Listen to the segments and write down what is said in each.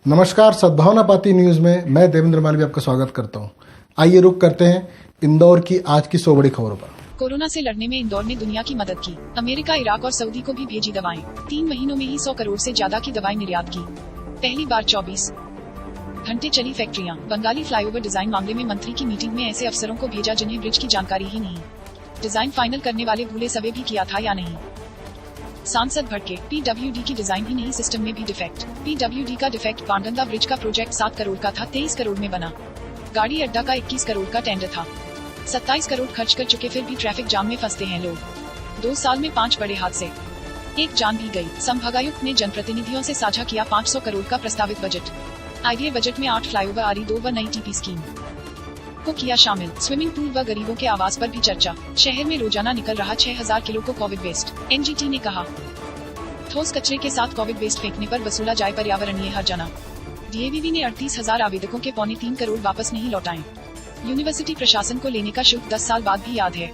नमस्कार, सद्भावना पाती न्यूज में मैं देवेंद्र मालवीय आपका स्वागत करता हूं। आइए रुक करते हैं इंदौर की आज की 100 बड़ी खबरों पर। कोरोना से लड़ने में इंदौर ने दुनिया की मदद की। अमेरिका, इराक और सऊदी को भी भेजी दवाएं। 3 महीनों में ही 100 करोड़ से ज्यादा की दवाएं निर्यात की। पहली बार 24 घंटे चली फैक्ट्रियां। बंगाली फ्लाईओवर डिजाइन मामले में मंत्री की मीटिंग में ऐसे अफसरों को भेजा जिन्हें ब्रिज की जानकारी ही नहीं। डिजाइन फाइनल करने वाले भूले सवे भी किया था या नहीं। सांसद भड़के, पीडब्ल्यूडी की डिजाइन ही नहीं सिस्टम में भी डिफेक्ट। पीडब्ल्यूडी का डिफेक्ट। पांडंगा ब्रिज का प्रोजेक्ट 7 करोड़ का था, 23 करोड़ में बना। गाड़ी अड्डा का 21 करोड़ का टेंडर था। 27 करोड़ खर्च कर चुके, फिर भी ट्रैफिक जाम में फंसते हैं लोग। 2 साल में 5 बड़े हादसे, 1 जान भी गई। संभागायुक्त ने जनप्रतिनिधियों से साझा किया 500 करोड़ का प्रस्तावित बजट। आईडीए बजट में 8 फ्लाईओवर, आरी 2 व नई टीपी स्कीम को किया शामिल। स्विमिंग पूल व गरीबों के आवास पर भी चर्चा। शहर में रोजाना निकल रहा 6000 किलो को कोविड वेस्ट। एनजीटी ने कहा, ठोस कचरे के साथ कोविड वेस्ट फेंकने पर वसूला जाए पर्यावरणीय हर्जाना। डीएवीवी ने 38,000 आवेदकों के 3.25 करोड़ वापस नहीं लौटाए। यूनिवर्सिटी प्रशासन को लेने का शुल्क 10 साल बाद भी याद है,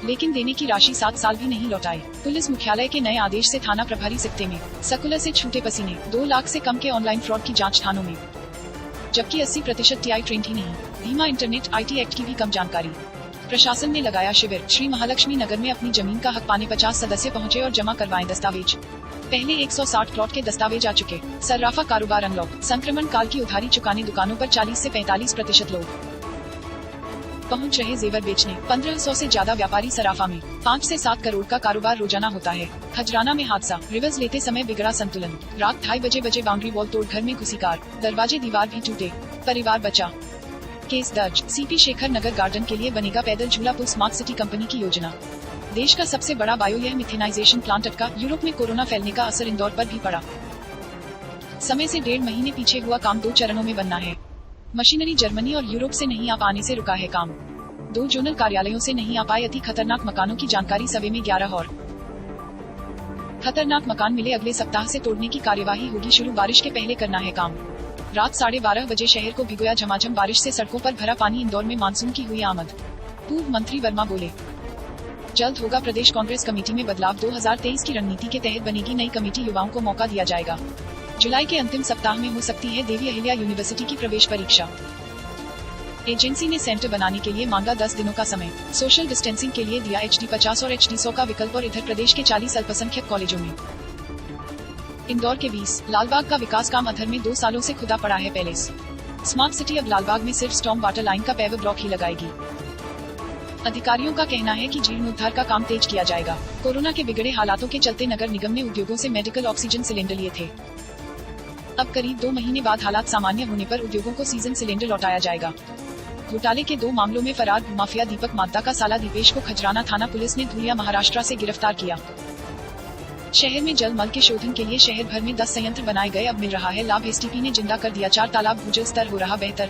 लेकिन देने की राशि 7 साल भी नहीं लौटाई। पुलिस मुख्यालय के नए आदेश से थाना प्रभारी सिकते में सर्कुलर से छूटे पसीने। 2 लाख से कम के ऑनलाइन फ्रॉड की जांच थानों में, जबकि 80% टीआई ट्रेंड ही नहीं। धीमा इंटरनेट, आईटी एक्ट की भी कम जानकारी। प्रशासन ने लगाया शिविर। श्री महालक्ष्मी नगर में अपनी जमीन का हक पाने 50 सदस्य पहुंचे और जमा करवाएं दस्तावेज। पहले 160 प्लॉट के दस्तावेज आ चुके। सर्राफा कारोबार अनलॉक। संक्रमण काल की उधारी चुकाने दुकानों पर 40 से 45% लोग पहुंच रहे जेवर बेचने। 1500 से ज्यादा व्यापारी सराफा में। 5 से 7 करोड़ का कारोबार रोजाना होता है। खजराना में हादसा, रिवर्स लेते समय बिगड़ा संतुलन। रात 2:30 बजे बाउंड्री वॉल तोड़ घर में घुसी कार, दरवाजे दीवार भी टूटे, परिवार बचा। केस दर्ज। सीपी शेखर नगर गार्डन के लिए बनेगा पैदल झूला पुल। स्मार्ट सिटी कंपनी की योजना। देश का सबसे बड़ा बायो मिथेनाइजेशन प्लांट अटका। यूरोप में कोरोना फैलने का असर इंदौर पर भी पड़ा। समय से 1.5 महीने पीछे हुआ काम 2 चरणों में बनना है। मशीनरी जर्मनी और यूरोप से नहीं आ पाने से रुका है काम। 2 जोनल कार्यालयों से नहीं आ पाए अति खतरनाक मकानों की जानकारी। सवे में 11 और खतरनाक मकान मिले। अगले सप्ताह से तोड़ने की कार्यवाही होगी शुरू। बारिश के पहले करना है काम। रात 12:30 बजे शहर को भिगोया झमाझम बारिश से सड़कों पर भरा पानी। इंदौर में मानसून की हुई आमद। पूर्व मंत्री वर्मा बोले, जल्द होगा प्रदेश कांग्रेस कमेटी में बदलाव। 2023 की रणनीति के तहत बनेगी नई कमेटी। युवाओं को मौका दिया जाएगा। जुलाई के अंतिम सप्ताह में हो सकती है देवी अहिल्या यूनिवर्सिटी की प्रवेश परीक्षा। एजेंसी ने सेंटर बनाने के लिए मांगा 10 दिनों का समय। सोशल डिस्टेंसिंग के लिए दिया HD 50 और HD 100 का विकल्प। और इधर प्रदेश के 40 अल्पसंख्यक कॉलेजों में इंदौर के 20। लालबाग का विकास काम अधर में 2 सालों से खुदा पड़ा है पैलेस। स्मार्ट सिटी अब लालबाग में सिर्फ स्टॉर्म वाटर लाइन का पेवर ब्लॉक ही लगाएगी। अधिकारियों का कहना है कि जीर्णोद्धार का काम तेज किया जाएगा। कोरोना के बिगड़े हालातों के चलते नगर निगम ने उद्योगों से मेडिकल ऑक्सीजन सिलेंडर लिए थे। अब करीब 2 महीने बाद हालात सामान्य होने पर उद्योगों को सीजन सिलेंडर लौटाया जाएगा। घोटाले के 2 मामलों में फरार माफिया दीपक माद्दा का साला दीपेश को खजराना थाना पुलिस ने धुलिया महाराष्ट्र से गिरफ्तार किया। शहर में जल मल के शोधन के लिए शहर भर में 10 संयंत्र बनाए गए। अब मिल रहा है लाभ। एसटीपी ने जिंदा कर दिया 4 तालाब। भूजल स्तर हो रहा बेहतर।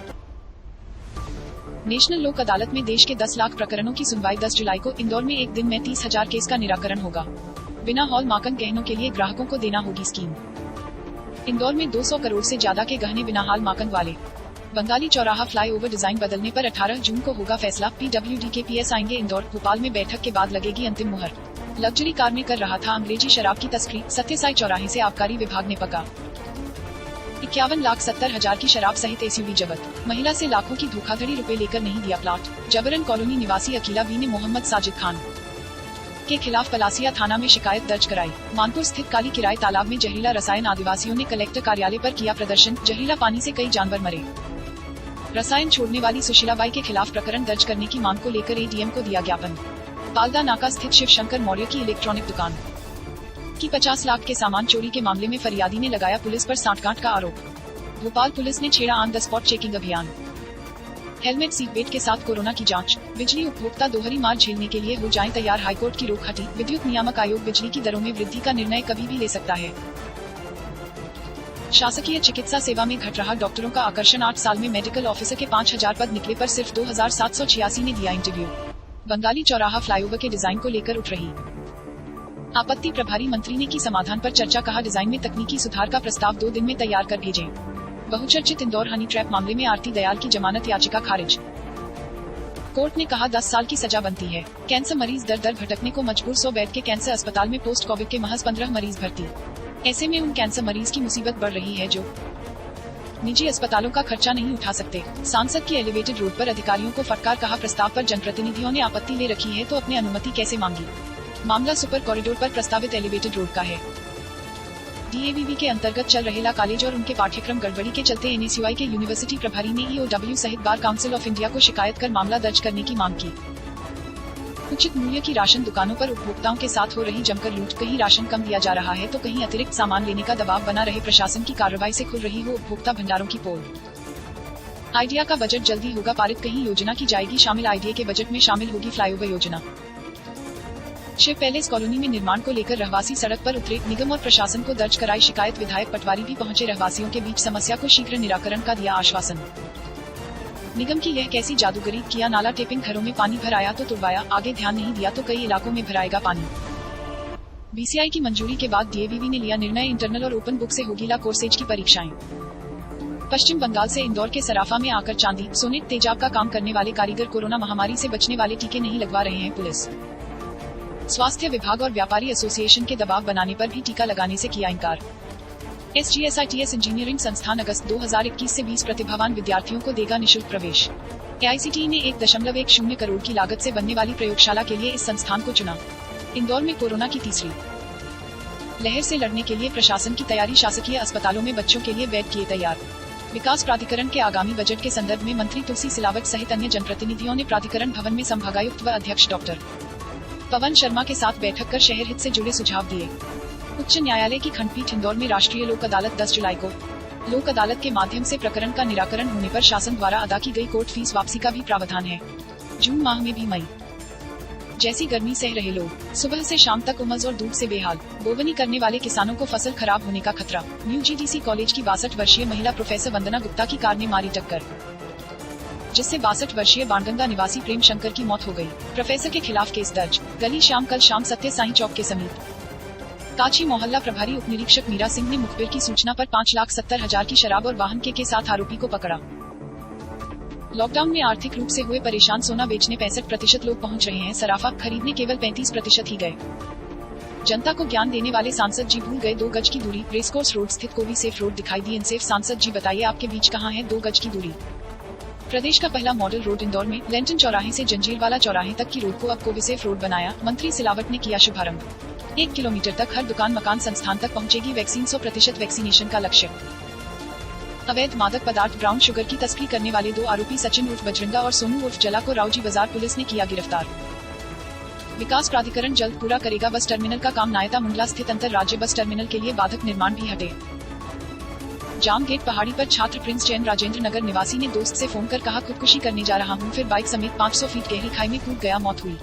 नेशनल लोक अदालत में देश के 10 लाख प्रकरणों की सुनवाई 10 जुलाई को। इंदौर में एक दिन में 30,000 केस का निराकरण होगा। बिना हॉल मार्कन गहनों के लिए ग्राहकों को देना होगी स्कीम। इंदौर में 200 करोड़ से ज्यादा के गहने बिना हॉल मार्कन वाले। बंगाली चौराहा फ्लाईओवर डिजाइन बदलने पर 18 जून को होगा फैसला। पीडब्ल्यूडी के पीएस आएंगे इंदौर। भोपाल में बैठक के बाद लगेगी अंतिम मुहर। लग्जरी कार में कर रहा था अंग्रेजी शराब की तस्करी। सत्यसाई चौराहे से आबकारी विभाग ने पकड़ा 51,70,000 की शराब सहित एसयूवी जब्त। महिला से लाखों की धोखाधड़ी, रुपए लेकर नहीं दिया प्लाट। जबरन कॉलोनी निवासी अकीला वी ने मोहम्मद साजिद खान के खिलाफ पलासिया थाना में शिकायत दर्ज कराई। मानपुर स्थित काली किराए तालाब में जहरीला रसायन। आदिवासियों ने कलेक्टर कार्यालय पर किया प्रदर्शन। जहरीला पानी से कई जानवर मरे। रसायन छोड़ने वाली सुशीलाबाई के खिलाफ प्रकरण दर्ज करने की मांग को लेकर एडीएम को दिया ज्ञापन। पालदा नाका स्थित शिव शंकर मौर्य की इलेक्ट्रॉनिक दुकान की 50 लाख के सामान चोरी के मामले में फरियादी ने लगाया पुलिस पर सांठगांठ का आरोप। भोपाल पुलिस ने छेड़ा ऑन द स्पॉट चेकिंग अभियान। हेलमेट सीट बेल्ट के साथ कोरोना की जांच। बिजली उपभोक्ता दोहरी मार झेलने के लिए हो जाएं तैयार। हाईकोर्ट की रोक हटी। विद्युत नियामक आयोग बिजली की दरों में वृद्धि का निर्णय कभी भी ले सकता है। शासकीय चिकित्सा सेवा में घट रहा डॉक्टरों का आकर्षण। 8 साल में मेडिकल ऑफिसर के 5,000 पद निकले पर सिर्फ 2,786 ने दिया इंटरव्यू। बंगाली चौराहा फ्लाईओवर के डिजाइन को लेकर उठ रही आपत्ति। प्रभारी मंत्री ने की समाधान पर चर्चा। कहा, डिजाइन में तकनीकी सुधार का प्रस्ताव 2 दिन में तैयार कर भेजें। बहुचर्चित इंदौर हनी ट्रैप मामले में आरती दयाल की जमानत याचिका खारिज। कोर्ट ने कहा 10 साल की सजा बनती है। कैंसर मरीज दर दर भटकने को मजबूर। 100 बेड के कैंसर अस्पताल में पोस्ट कोविड के महज 15 मरीज भर्ती। ऐसे में उन कैंसर मरीज की मुसीबत बढ़ रही है जो निजी अस्पतालों का खर्चा नहीं उठा सकते। सांसद की एलिवेटेड रोड पर अधिकारियों को फटकार, कहा प्रस्ताव पर जनप्रतिनिधियों ने आपत्ति ले रखी है तो अपने अनुमति कैसे मांगी। मामला सुपर कॉरिडोर पर प्रस्तावित एलिवेटेड रोड का है। डीएवीवी के अंतर्गत चल रहे ला कॉलेज और उनके पाठ्यक्रम गड़बड़ी के चलते एनएसयूआई के यूनिवर्सिटी प्रभारी ने ईओडब्ल्यू सहित बार काउंसिल ऑफ इंडिया को शिकायत कर मामला दर्ज करने की मांग की। उचित मूल्य की राशन दुकानों पर उपभोक्ताओं के साथ हो रही जमकर लूट, कहीं राशन कम दिया जा रहा है तो कहीं अतिरिक्त सामान लेने का दबाव बना रहे प्रशासन की कार्रवाई से खुल रही हो उपभोक्ता भंडारों की पोल। आइडिया का बजट जल्दी होगा पारित, कहीं योजना की जाएगी शामिल। आइडिया के बजट में शामिल होगी फ्लाईओवर योजना। शिव पैलेस कॉलोनी में निर्माण को लेकर रहवासी सड़क पर उतरे, निगम और प्रशासन को दर्ज कराई शिकायत। विधायक पटवारी भी पहुंचे, रहवासियों के बीच समस्या को शीघ्र निराकरण का दिया आश्वासन। निगम की यह कैसी जादूगरी, किया नाला टेपिंग, घरों में पानी भर आया तो तुड़वाया, आगे ध्यान नहीं दिया तो कई इलाकों में भराएगा पानी। बीसीआई की मंजूरी के बाद डीएवीवी ने लिया निर्णय, इंटरनल और ओपन बुक से होगी ला कोर्सेज की परीक्षाएं। पश्चिम बंगाल से इंदौर के सराफा में आकर चांदी सोने तेजाब का काम करने वाले कारीगर कोरोना महामारी से बचने वाले टीके नहीं लगवा रहे हैं। पुलिस, स्वास्थ्य विभाग और व्यापारी एसोसिएशन के दबाव बनाने पर भी टीका लगाने से किया इनकार। SGSITS इंजीनियरिंग संस्थान अगस्त 2021 से 20 प्रतिभावान विद्यार्थियों को देगा निशुल्क प्रवेश। AICTE ने 1.10 करोड़ की लागत से बनने वाली प्रयोगशाला के लिए इस संस्थान को चुना। इंदौर में कोरोना की तीसरी लहर से लड़ने के लिए प्रशासन की तैयारी, शासकीय अस्पतालों में बच्चों के लिए बेड किए तैयार। विकास प्राधिकरण के आगामी बजट के संदर्भ में मंत्री तुलसी सिलावट सहित अन्य जनप्रतिनिधियों ने प्राधिकरण भवन में संभागायुक्त व अध्यक्ष डॉक्टर पवन शर्मा के साथ बैठक कर शहर हित से जुड़े सुझाव दिए। उच्च न्यायालय की खंडपीठ, इंदौर में राष्ट्रीय लोक अदालत 10 जुलाई को। लोक अदालत के माध्यम से प्रकरण का निराकरण होने पर शासन द्वारा अदा की गई कोर्ट फीस वापसी का भी प्रावधान है। जून माह में भी मई जैसी गर्मी सह रहे लोग, सुबह से शाम तक उमस और धूप से बेहाल। बोवनी करने वाले किसानों को फसल खराब होने का खतरा। न्यू GDC कॉलेज की 62 वर्षीय महिला प्रोफेसर वंदना गुप्ता की कार ने मारी टक्कर, जिससे 62 वर्षीय बाणगंगा निवासी प्रेम शंकर की मौत हो गई। प्रोफेसर के खिलाफ केस दर्ज। गली शाम कल शाम सत्य साई चौक के समीप काची मोहल्ला प्रभारी उप निरीक्षक मीरा सिंह ने मुखबिर की सूचना पर 5,70,000 की शराब और वाहन के साथ आरोपी को पकड़ा। लॉकडाउन में आर्थिक रूप से हुए परेशान, सोना बेचने 65% लोग पहुंच रहे हैं, सराफा खरीदने केवल 35% ही गए। जनता को ज्ञान देने वाले सांसद जी भूल गए 2 गज की दूरी। रेसकोर्स रोड स्थित कोवी सेफ रोड दिखाई दी अनसेफ। सांसद जी बताइए आपके बीच कहां है 2 गज की दूरी। प्रदेश का पहला मॉडल रोड इंदौर में लेंटन चौराहे से जंजीरवाला चौराहे तक की रोड को अब कोविसेफ रोड बनाया। मंत्री सिलावट ने किया शुभारंभ। 1 किलोमीटर तक हर दुकान मकान संस्थान तक पहुंचेगी वैक्सीन। 100% वैक्सीनेशन का लक्ष्य। अवैध मादक पदार्थ ब्राउन शुगर की तस्करी करने वाले 2 आरोपी सचिन उर्फ बजरंगा और सोनू उर्फ जला को रावजी बाजार पुलिस ने किया गिरफ्तार। विकास प्राधिकरण जल्द पूरा करेगा बस टर्मिनल का काम। नायता मुंडला स्थित अंतर राज्य बस टर्मिनल के लिए बाधक निर्माण भी हटे। जाम गेट पहाड़ी पर छात्र प्रिंस जैन राजेंद्र नगर निवासी ने दोस्त से फोन कर कहा खुदकुशी करने जा रहा हूं, फिर बाइक समेत 500 फीट गहरी खाई में कूद गया, मौत हुई।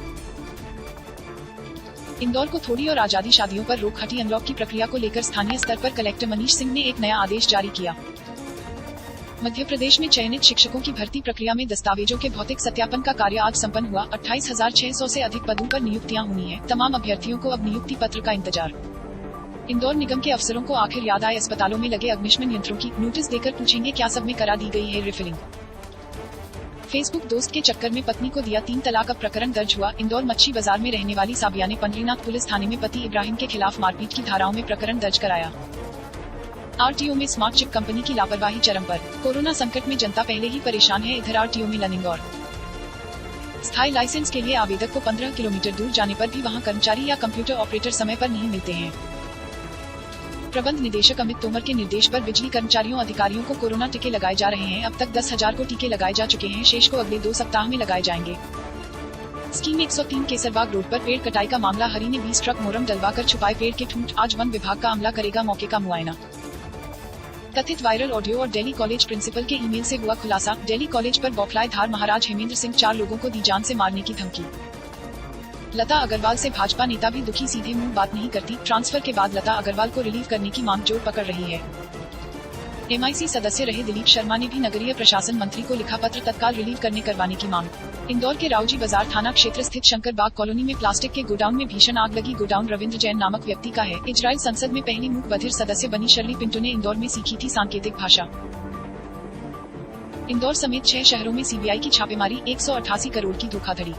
इंदौर को थोड़ी और आजादी, शादियों पर रोक हटी। अनलॉक की प्रक्रिया को लेकर स्थानीय स्तर पर कलेक्टर मनीष सिंह ने एक नया आदेश जारी किया। मध्य प्रदेश में चयनित शिक्षकों की भर्ती प्रक्रिया में दस्तावेजों के भौतिक सत्यापन का कार्य आज संपन्न हुआ। 28,600 से अधिक पदों पर नियुक्तियां होनी है। तमाम अभ्यर्थियों को अब नियुक्ति पत्र का इंतजार। इंदौर निगम के अफसरों को आखिर याद आए अस्पतालों में लगे अग्निशमन यंत्रों की। नोटिस देकर पूछेंगे क्या सब में करा दी गई है रिफिलिंग। फेसबुक दोस्त के चक्कर में पत्नी को दिया 3 तलाक, अब प्रकरण दर्ज हुआ। इंदौर मच्छी बाजार में रहने वाली साबिया ने पंडरीनाथ पुलिस थाने में पति इब्राहिम के खिलाफ मारपीट की धाराओं में प्रकरण दर्ज कराया। आरटीओ में स्मार्ट चिप कंपनी की लापरवाही चरम पर। कोरोना संकट में जनता पहले ही परेशान है, इधर आरटीओ में लर्निंग और स्थायी लाइसेंस के लिए आवेदक को 15 किलोमीटर दूर जाने पर भी वहां कर्मचारी या कंप्यूटर ऑपरेटर समय पर नहीं मिलते हैं। प्रबंध निदेशक अमित तोमर के निर्देश पर बिजली कर्मचारियों अधिकारियों को कोरोना टीके लगाए जा रहे हैं। अब तक 10,000 को टीके लगाए जा चुके हैं, शेष को अगले 2 सप्ताह में लगाए जाएंगे। स्कीम 103 केसरबाग रोड पर पेड़ कटाई का मामला। हरी ने 20 ट्रक मोरम डलवाकर छुपाए पेड़ के ठूंठ। आज वन विभाग का अमला करेगा मौके का मुआयना। कथित वायरल ऑडियो और दिल्ली कॉलेज प्रिंसिपल के ईमेल से हुआ खुलासा। दिल्ली कॉलेज पर बौखलाए धार महाराज हेमेंद्र सिंह, 4 लोगों को दी जान से मारने की धमकी। लता अग्रवाल से भाजपा नेता भी दुखी, सीधे मुंह बात नहीं करती। ट्रांसफर के बाद लता अग्रवाल को रिलीव करने की मांग जोर पकड़ रही है। MIC सदस्य रहे दिलीप शर्मा ने भी नगरीय प्रशासन मंत्री को लिखा पत्र, तत्काल रिलीव करने करवाने की मांग। इंदौर के रावजी बाजार थाना क्षेत्र स्थित शंकर बाग कॉलोनी में प्लास्टिक के गोडाउन में भीषण आग लगी। गोडाउन रविंद्र जैन नामक व्यक्ति का है। इजराइल संसद में पहली मूक बधिर सदस्य बनी शर्ली पिंटो ने इंदौर में सीखी थी सांकेतिक भाषा। इंदौर समेत 6 शहरों में CBI की छापेमारी, 188 करोड़ की धोखाधड़ी।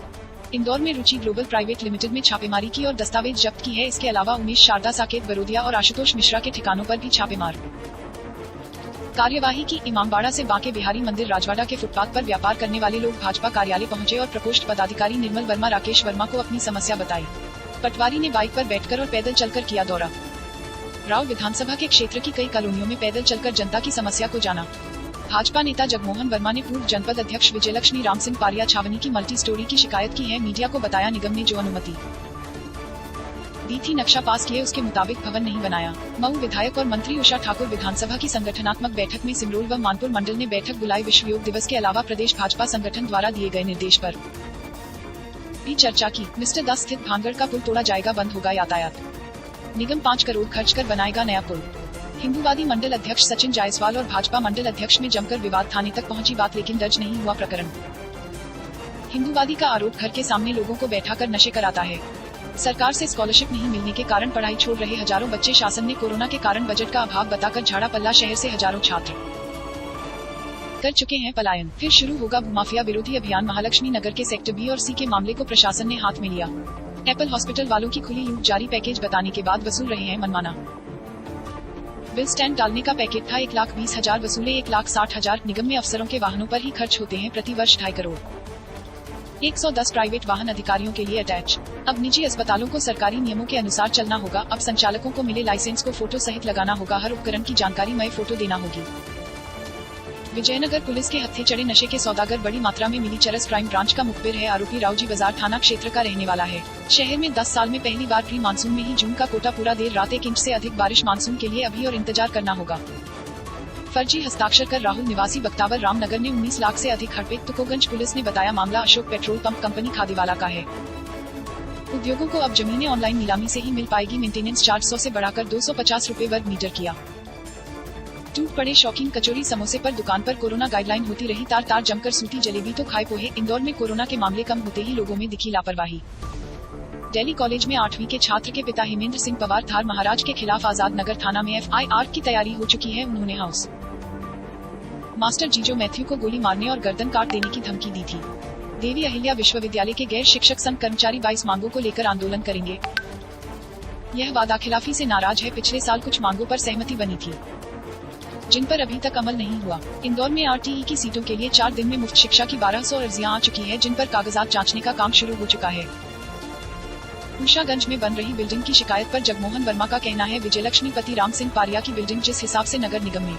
इंदौर में रुचि ग्लोबल प्राइवेट लिमिटेड में छापेमारी की और दस्तावेज जब्त की है। इसके अलावा उमेश, शारदा, साकेत बरोदिया और आशुतोष मिश्रा के ठिकानों पर भी छापेमार कार्यवाही की। इमामबाड़ा से बांके बिहारी मंदिर राजवाड़ा के फुटपाथ पर व्यापार करने वाले लोग भाजपा कार्यालय पहुंचे और प्रकोष्ठ पदाधिकारी निर्मल वर्मा, राकेश वर्मा को अपनी समस्या बताई। पटवारी ने बाइक पर बैठकर और पैदल चलकर किया दौरा। राव विधानसभा के क्षेत्र की कई कॉलोनियों में पैदल चलकर जनता की समस्या को जाना। भाजपा नेता जगमोहन वर्मा ने पूर्व जनपद अध्यक्ष विजयलक्ष्मी राम सिंह पारिया छावनी की मल्टी स्टोरी की शिकायत की है। मीडिया को बताया निगम ने जो अनुमति दी थी, नक्शा पास किए उसके मुताबिक भवन नहीं बनाया। मऊ विधायक और मंत्री उषा ठाकुर विधानसभा की संगठनात्मक बैठक में सिमरोल व मानपुर मंडल ने बैठक बुलाई। विश्व योग दिवस के अलावा प्रदेश भाजपा संगठन द्वारा दिए गए निर्देश पर भी चर्चा की। मिस्टर 10 स्थित भानगढ़ का पुल तोड़ा जाएगा, बंद होगा यातायात। निगम 5 करोड़ खर्च कर बनाएगा नया पुल। हिंदूवादी मंडल अध्यक्ष सचिन जायसवाल और भाजपा मंडल अध्यक्ष में जमकर विवाद, थाने तक पहुंची बात लेकिन दर्ज नहीं हुआ प्रकरण। हिंदूवादी का आरोप घर के सामने लोगों को बैठाकर नशे कराता है। सरकार से स्कॉलरशिप नहीं मिलने के कारण पढ़ाई छोड़ रहे हजारों बच्चे। शासन ने कोरोना के कारण बजट का अभाव बताकर झाड़ा पल्ला शहर से हजारों छात्र कर चुके हैं पलायन। फिर शुरू होगा भूमाफिया विरोधी अभियान। महालक्ष्मी नगर के सेक्टर बी और सी के मामले को प्रशासन ने हाथ में लिया। एप्पल हॉस्पिटल वालों की खुली लूट जारी, पैकेज बताने के बाद वसूल रहे हैं मनमाना। बिल स्टैंड डालने का पैकेट था, 1,20,000 वसूले 1,60,000। निगम में अफसरों के वाहनों पर ही खर्च होते हैं प्रति वर्ष 2.5 करोड़। 110 प्राइवेट वाहन अधिकारियों के लिए अटैच। अब निजी अस्पतालों को सरकारी नियमों के अनुसार चलना होगा। अब संचालकों को मिले लाइसेंस को फोटो सहित लगाना होगा। हर उपकरण की जानकारी मय फोटो देना होगी। विजयनगर पुलिस के हत्थे चढ़े नशे के सौदागर, बड़ी मात्रा में मिली चरस। क्राइम ब्रांच का मुखबिर है। आरोपी रावजी बाजार थाना क्षेत्र का रहने वाला है। शहर में 10 साल में पहली बार प्री मानसून में ही जून का कोटा पूरा। देर रात 1 इंच से अधिक बारिश। मानसून के लिए अभी और इंतजार करना होगा। फर्जी हस्ताक्षर कर राहुल निवासी बख्तावर रामनगर ने 19 लाख से अधिक हड़पे। तुकोगंज पुलिस ने बताया मामला अशोक पेट्रोल पंप कंपनी खादीवाला का है। उद्योगों को अब जमीनें ऑनलाइन नीलामी से ही मिल पाएगी। मेंटेनेंस चार्ज 100 से बढ़ाकर 250 रुपए वर्ग मीटर किया। टूट पड़े शौकीन कचौरी समोसे पर। दुकान पर कोरोना गाइडलाइन होती रही तार तार, जमकर सूती जलेबी तो खाए पोहे। इंदौर में कोरोना के मामले कम होते ही लोगों में दिखी लापरवाही। दिल्ली कॉलेज में 8वीं के छात्र के पिता हेमेंद्र सिंह पवार थार महाराज के खिलाफ आजाद नगर थाना में FIR की तैयारी हो चुकी है। उन्होंने हाउस मास्टर जीजो मैथ्यू को गोली मारने और गर्दन काट देने की धमकी दी थी। देवी अहिल्या विश्वविद्यालय के गैर शिक्षक संघ कर्मचारी 22 मांगों को लेकर आंदोलन करेंगे। यह वादाखिलाफी से नाराज है। पिछले साल कुछ मांगों पर सहमति बनी थी जिन पर अभी तक अमल नहीं हुआ। इंदौर में RTE की सीटों के लिए 4 दिन में मुफ्त शिक्षा की 1200 अर्जियां आ चुकी है, जिन पर कागजात जांचने का काम शुरू हो चुका है। उषागंज में बन रही बिल्डिंग की शिकायत पर जगमोहन वर्मा का कहना है विजयलक्ष्मी पति राम सिंह पारिया की बिल्डिंग जिस हिसाब से नगर निगम ने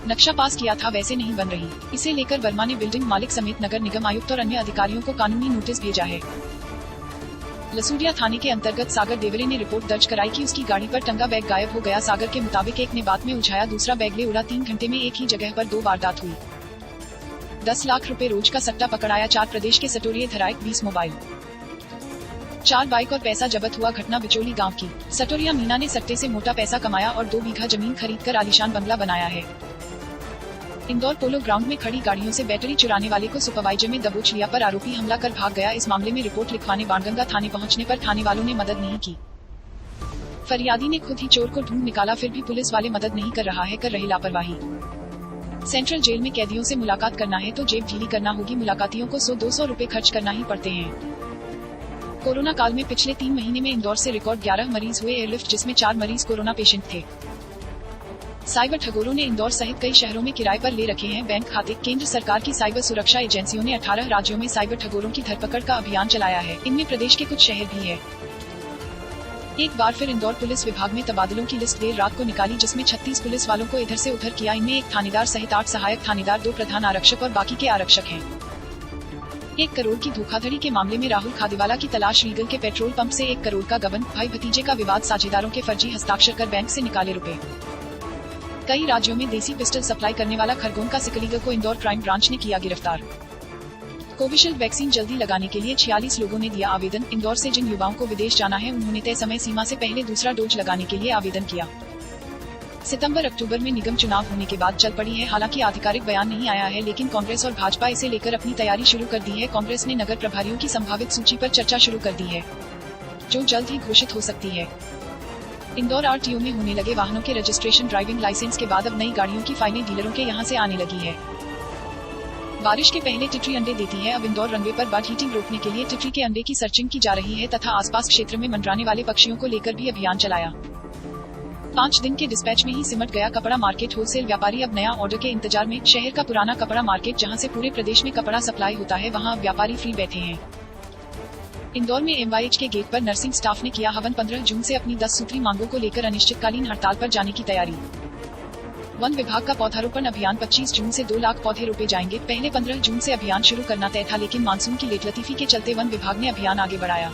नक्शा पास किया था वैसे नहीं बन रही। इसे लेकर वर्मा ने बिल्डिंग मालिक समेत नगर निगम आयुक्त और अन्य अधिकारियों को कानूनी नोटिस भेजा है। लसूरिया थाने के अंतर्गत सागर देवरे ने रिपोर्ट दर्ज कराई कि उसकी गाड़ी पर टंगा बैग गायब हो गया। सागर के मुताबिक एक ने बात में उलझाया, दूसरा बैग ले उड़ा। 3 घंटे में एक ही जगह पर 2 वारदात हुई। 10 लाख रुपए रोज का सट्टा पकड़ाया। 4 प्रदेश के सटोरिये धराए, 20 मोबाइल 4 बाइक और पैसा जब्त हुआ। घटना बिचौली गांव की। सटोरिया मीना ने सट्टे से मोटा पैसा कमाया और 2 बीघा जमीन खरीदकर आलीशान बंगला बनाया है। इंदौर पोलो ग्राउंड में खड़ी गाड़ियों से बैटरी चुराने वाले को सुपरवाइजर में दबोच लिया पर आरोपी हमला कर भाग गया। इस मामले में रिपोर्ट लिखवाने बाणगंगा थाने पहुंचने पर थाने वालों ने मदद नहीं की। फरियादी ने खुद ही चोर को ढूंढ निकाला, फिर भी पुलिस वाले मदद नहीं कर रहे लापरवाही। सेंट्रल जेल में कैदियों से मुलाकात करना है तो जेब ढीली करना होगी। मुलाकातियों को 100-200 रुपए खर्च करना ही पड़ते हैं। कोरोना काल में पिछले 3 महीने में इंदौर से रिकॉर्ड 11 मरीज हुए एयरलिफ्ट, जिसमें 4 मरीज कोरोना पेशेंट थे। साइबर ठगोरों ने इंदौर सहित कई शहरों में किराए पर ले रखे हैं बैंक खाते। केंद्र सरकार की साइबर सुरक्षा एजेंसियों ने 18 राज्यों में साइबर ठगोरों की धरपकड़ का अभियान चलाया है। इनमें प्रदेश के कुछ शहर भी है। एक बार फिर इंदौर पुलिस विभाग में तबादलों की लिस्ट देर रात को निकाली, जिसमें 36 पुलिस वालों को इधर से उधर किया। इनमें 1 थानेदार सहित 8 सहायक थानेदार, 2 प्रधान आरक्षक और बाकी के आरक्षक हैं। 1 करोड़ की धोखाधड़ी के मामले में राहुल खादीवाला की तलाश। रीगल के पेट्रोल पंप से 1 करोड़ का गबन। भाई भतीजे का विवाद, साझेदारों के फर्जी हस्ताक्षर कर बैंक से निकाले रुपए। कई राज्यों में देसी पिस्टल सप्लाई करने वाला खरगोन का सिकलीगर को इंदौर क्राइम ब्रांच ने किया गिरफ्तार। कोविशील्ड वैक्सीन जल्दी लगाने के लिए 46 लोगों ने दिया आवेदन। इंदौर से जिन युवाओं को विदेश जाना है उन्होंने तय समय सीमा से पहले दूसरा डोज लगाने के लिए आवेदन किया। सितंबर-अक्टूबर में निगम चुनाव होने के बाद चल पड़ी है। हालांकि आधिकारिक बयान नहीं आया है, लेकिन कांग्रेस और भाजपा इसे लेकर अपनी तैयारी शुरू कर दी है। कांग्रेस ने नगर प्रभारियों की संभावित सूची पर चर्चा शुरू कर दी है, जो जल्द ही घोषित हो सकती है। इंदौर RTO में होने लगे वाहनों के रजिस्ट्रेशन। ड्राइविंग लाइसेंस के बाद अब नई गाड़ियों की फाइलें डीलरों के यहां से आने लगी है। बारिश के पहले टिटरी अंडे देती है। अब इंदौर रनवे पर बर्ड हीटिंग रोकने के लिए टिटरी के अंडे की सर्चिंग की जा रही है तथा आसपास क्षेत्र में मंडराने वाले पक्षियों को लेकर भी अभियान चलाया। 5 दिन के डिस्पैच में ही सिमट गया कपड़ा मार्केट। होलसेल व्यापारी अब नया ऑर्डर के इंतजार में। शहर का पुराना कपड़ा मार्केट जहां से पूरे प्रदेश में कपड़ा सप्लाई होता है, वहां अब व्यापारी फ्री बैठे हैं। इंदौर में MYH के गेट पर नर्सिंग स्टाफ ने किया हवन। 15 जून से अपनी 10 सूत्री मांगों को लेकर अनिश्चितकालीन हड़ताल पर जाने की तैयारी। वन विभाग का पौधारोपण अभियान 25 जून से 2 लाख पौधे रोपे जाएंगे। पहले 15 जून से अभियान शुरू करना तय था, लेकिन मानसून की लेटलतीफी के चलते वन विभाग ने अभियान आगे बढ़ाया।